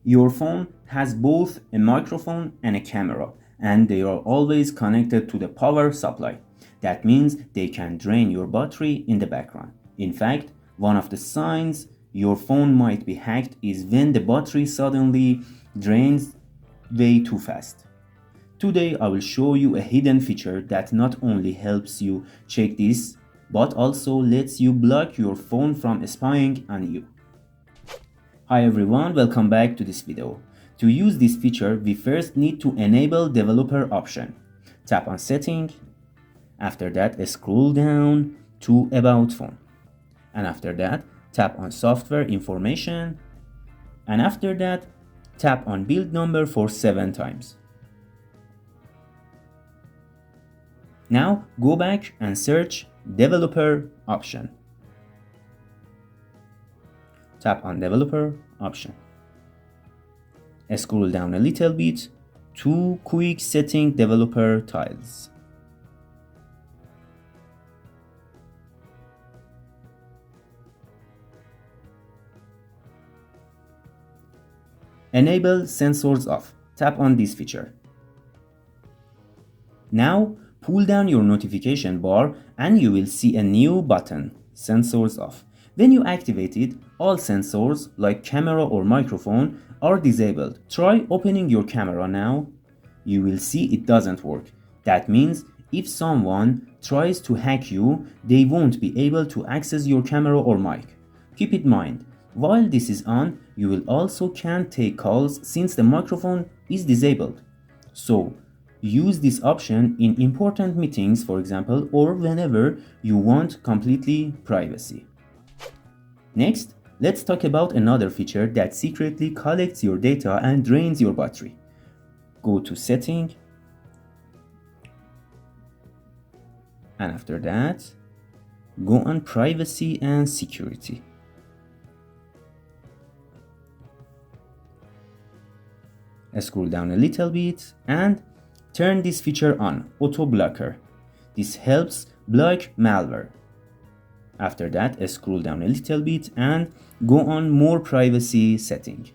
Your phone has both a microphone and a camera, and they are always connected to the power supply. That means they can drain your battery in the background. In fact, one of the signs your phone might be hacked is when the battery suddenly drains way too fast. Today I will show you a hidden feature that not only helps you check this, but also lets you block your phone from spying on you. Hi everyone, welcome back to this video. To use this feature, we first need to enable developer option. Tap on setting, after that scroll down to about phone. And after that, tap on software information. And after that, tap on build number for 7 times. Now go back and search developer option. Tap on developer option. Scroll down a little bit to quick setting developer tiles. Enable sensors off. Tap on this feature. Now pull down your notification bar and you will see a new button, sensors off. When you activate it, all sensors like camera or microphone are disabled. Try opening your camera now. You will see it doesn't work. That means if someone tries to hack you, they won't be able to access your camera or mic. Keep in mind, while this is on, you will also can't take calls since the microphone is disabled. So, use this option in important meetings, for example, or whenever you want completely privacy. Next, let's talk about another feature that secretly collects your data and drains your battery. Go to setting, and after that, go on privacy and security. Scroll down a little bit and turn this feature on, auto blocker. This helps block malware. After that, scroll down a little bit and go on more privacy setting.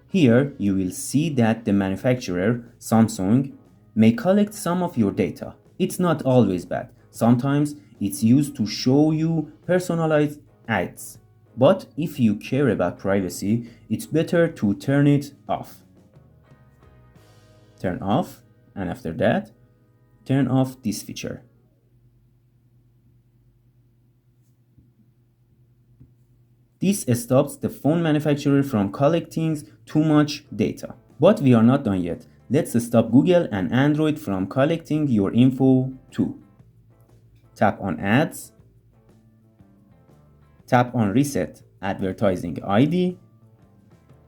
Here you will see that the manufacturer, Samsung, may collect some of your data. It's not always bad. Sometimes it's used to show you personalized ads. But if you care about privacy, it's better to turn it off. Turn off, and after that, turn off this feature. This stops the phone manufacturer from collecting too much data. But we are not done yet. Let's stop Google and Android from collecting your info too. Tap on ads. Tap on reset advertising ID.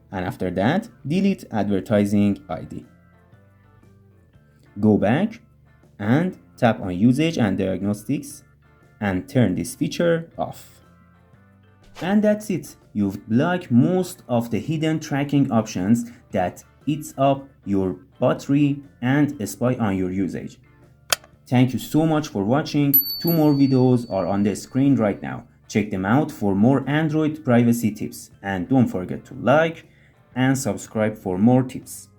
And after that, delete advertising ID. Go back and tap on usage and diagnostics and turn this feature off. And that's it. You've blocked most of the hidden tracking options that eats up your battery and spy on your usage. Thank you so much for watching. 2 more videos are on the screen right now. Check them out for more Android privacy tips. And don't forget to like and subscribe for more tips.